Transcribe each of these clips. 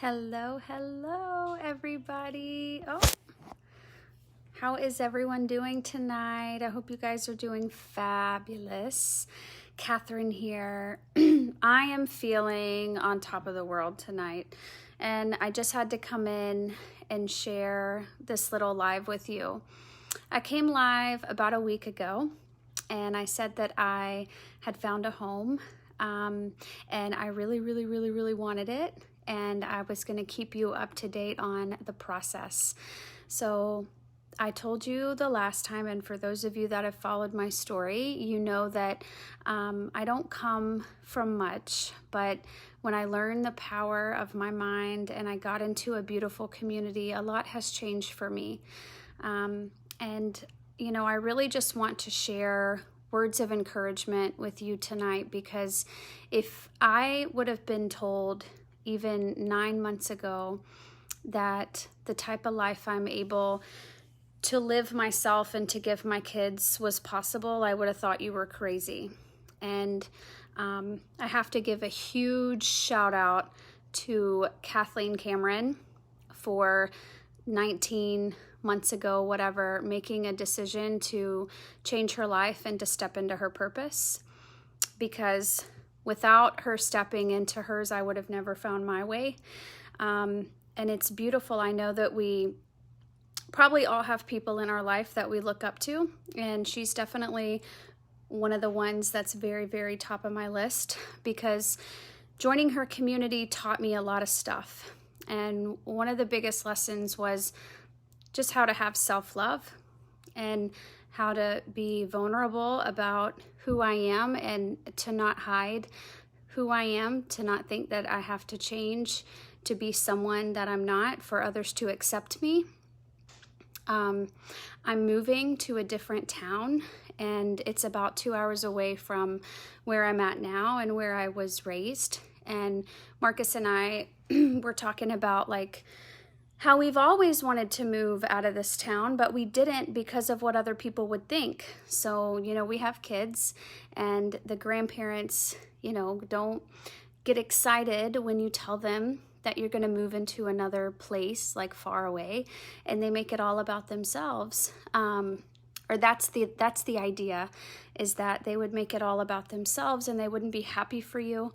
Hello, everybody. How is everyone doing tonight? I hope you guys are doing fabulous. Kathryn here. I am feeling on top of the world tonight, and I just had to come in and share this little live with you. I came live about a week ago, and I said that I had found a home, and I really wanted it. And I was going to keep you up to date on the process. So I told you the last time, and for those of you that have followed my story, you know that I don't come from much, but when I learned the power of my mind and I got into a beautiful community, a lot has changed for me. And, you know, I really just want to share words of encouragement with you tonight, because if I would have been told even 9 months ago that the type of life I'm able to live myself and to give my kids was possible, I would have thought you were crazy. And I have to give a huge shout out to Kathleen Cameron for 19 months ago, whatever, making a decision to change her life and to step into her purpose, because without her stepping into hers, I would have never found my way. And it's beautiful. I know that we probably all have people in our life that we look up to, and she's definitely one of the ones that's very top of my list, because joining her community taught me a lot of stuff. And one of the biggest lessons was just how to have self-love and how to be vulnerable about who I am and to not hide who I am, to not think that I have to change to be someone that I'm not for others to accept me. I'm moving to a different town, and it's about 2 hours away from where I'm at now and where I was raised. And Marcus and I were talking about how we've always wanted to move out of this town, but we didn't because of what other people would think. So, you know, we have kids, and the grandparents, you know, don't get excited when you tell them that you're going to move into another place, like far away, and they make it all about themselves. Or that's the idea, is that they would make it all about themselves and they wouldn't be happy for you,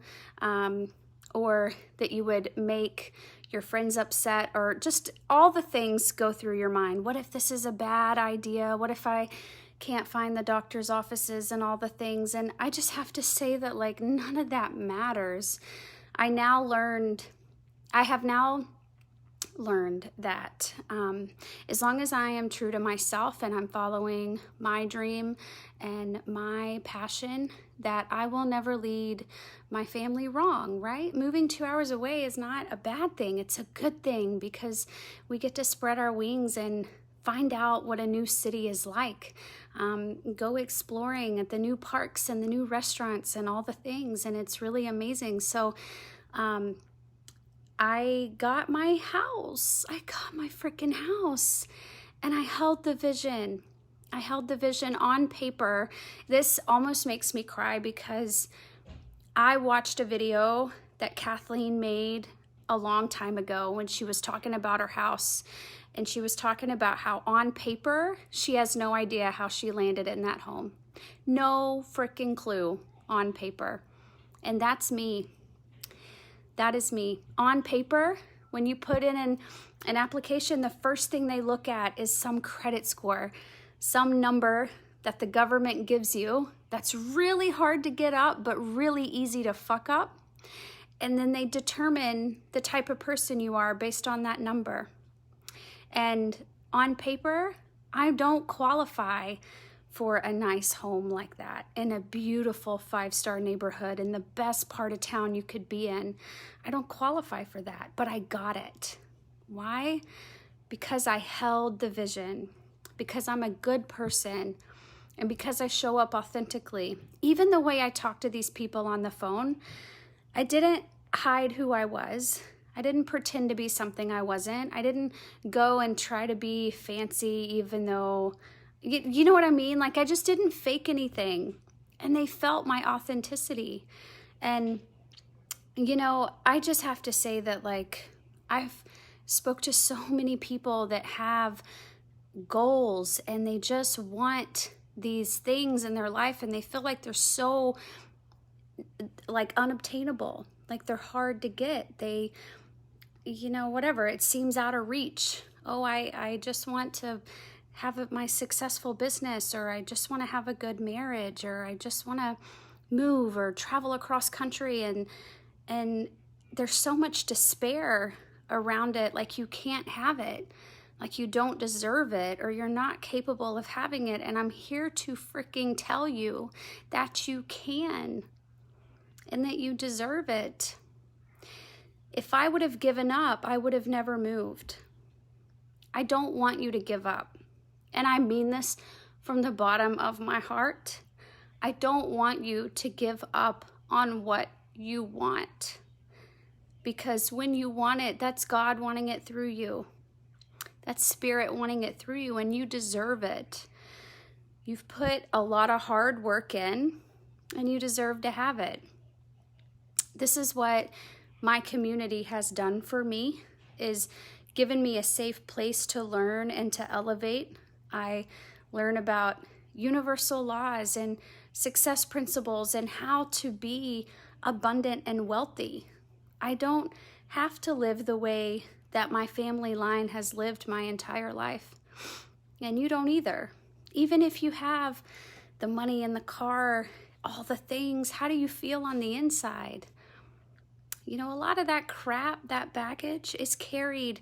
or that you would make your friends upset, or just all the things go through your mind. What if this is a bad idea? What if I can't find the doctor's offices and all the things? And I just have to say that none of that matters. I have now learned that as long as I am true to myself and I'm following my dream and my passion, that I will never lead my family wrong, right? Moving 2 hours away is not a bad thing. It's a good thing, because we get to spread our wings and find out what a new city is like. Go exploring at the new parks and the new restaurants and all the things, and it's really amazing. So I got my house. I got my freaking house, and I held the vision. I held the vision on paper. This almost makes me cry, because I watched a video that Kathleen made a long time ago when she was talking about her house, and she was talking about how on paper she has no idea how she landed in that home. No freaking clue on paper. And that's me. That is me. On paper, when you put in an application, the first thing they look at is some credit score, some number that the government gives you that's really hard to get up, but really easy to fuck up. And then they determine the type of person you are based on that number. And on paper, I don't qualify for a nice home like that in a beautiful 5-star neighborhood in the best part of town you could be in. I don't qualify for that, but I got it. Why? Because I held the vision, because I'm a good person, and because I show up authentically. Even the way I talk to these people on the phone, I didn't hide who I was. I didn't pretend to be something I wasn't. I didn't go and try to be fancy, even though, you know what I mean? I just didn't fake anything. And they felt my authenticity. And, you know, I just have to say that, I've spoke to so many people that have goals and they just want these things in their life and they feel like they're so like unobtainable, like they're hard to get. They, you know, whatever, it seems out of reach. Oh, I just want to have my successful business, or I just want to have a good marriage, or I just want to move or travel across country, and there's so much despair around it, like you can't have it, like you don't deserve it, or you're not capable of having it. And I'm here to freaking tell you that you can and that you deserve it. If I would have given up, I would have never moved. I don't want you to give up. And I mean this from the bottom of my heart. I don't want you to give up on what you want. Because when you want it, that's God wanting it through you. That's Spirit wanting it through you, and you deserve it. You've put a lot of hard work in, and you deserve to have it. This is what my community has done for me, is given me a safe place to learn and to elevate. I learn about universal laws and success principles and how to be abundant and wealthy. I don't have to live the way that my family line has lived my entire life. And you don't either. Even if you have the money in the car, all the things, how do you feel on the inside? You know, a lot of that crap, that baggage is carried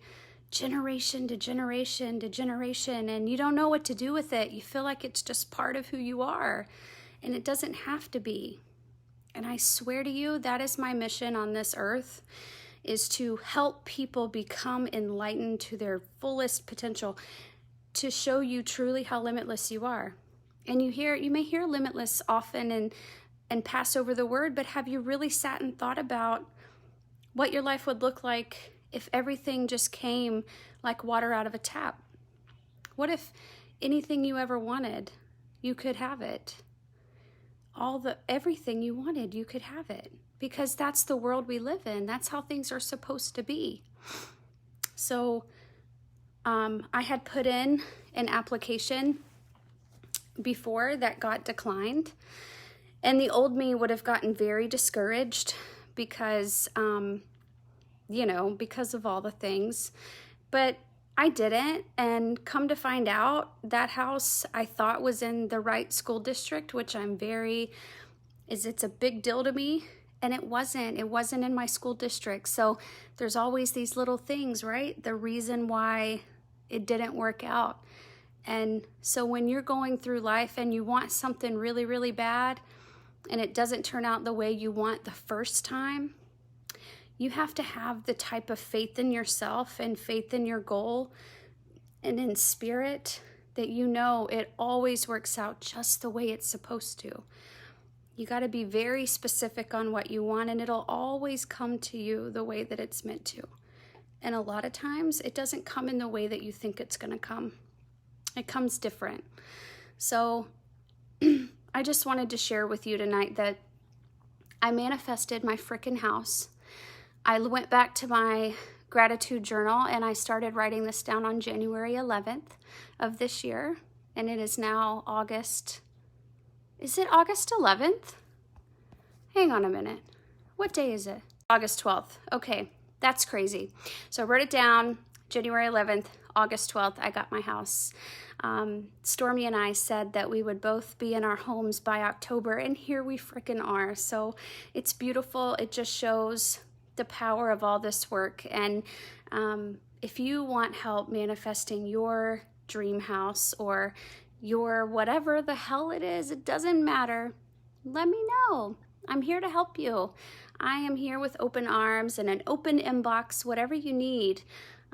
generation to generation to generation, and you don't know what to do with it. You feel like it's just part of who you are, and it doesn't have to be. And I swear to you, that is my mission on this earth, is to help people become enlightened to their fullest potential, to show you truly how limitless you are. And you may hear limitless often and pass over the word, but have you really sat and thought about what your life would look like if everything just came like water out of a tap? What if anything you ever wanted, you could have it? Everything you wanted, you could have it, because that's the world we live in. That's how things are supposed to be. So I had put in an application before that got declined, and the old me would have gotten very discouraged because, because of all the things, but I didn't. And come to find out, that house I thought was in the right school district, which it's a big deal to me. And it wasn't in my school district. So there's always these little things, right? The reason why it didn't work out. And so when you're going through life and you want something really, really bad, and it doesn't turn out the way you want the first time, you have to have the type of faith in yourself and faith in your goal and in Spirit that you know it always works out just the way it's supposed to. You got to be very specific on what you want, and it'll always come to you the way that it's meant to. And a lot of times it doesn't come in the way that you think it's going to come. It comes different. So I just wanted to share with you tonight that I manifested my frickin' house. I went back to my gratitude journal and I started writing this down on January 11th of this year. And it is now August. Is it August 11th? Hang on a minute. What day is it? August 12th. Okay, that's crazy. So I wrote it down, January 11th, August 12th, I got my house. Stormy and I said that we would both be in our homes by October, and here we frickin' are. So it's beautiful. It just shows the power of all this work. And if you want help manifesting your dream house or your whatever the hell it is, it doesn't matter. Let me know. I'm here to help you. I am here with open arms and an open inbox, whatever you need.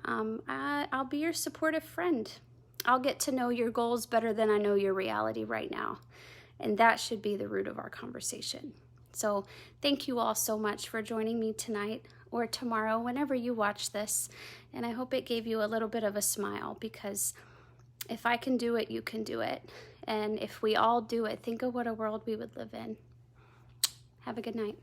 I'll be your supportive friend. I'll get to know your goals better than I know your reality right now. And that should be the root of our conversation. So thank you all so much for joining me tonight or tomorrow, whenever you watch this. And I hope it gave you a little bit of a smile, because if I can do it, you can do it. And if we all do it, think of what a world we would live in. Have a good night.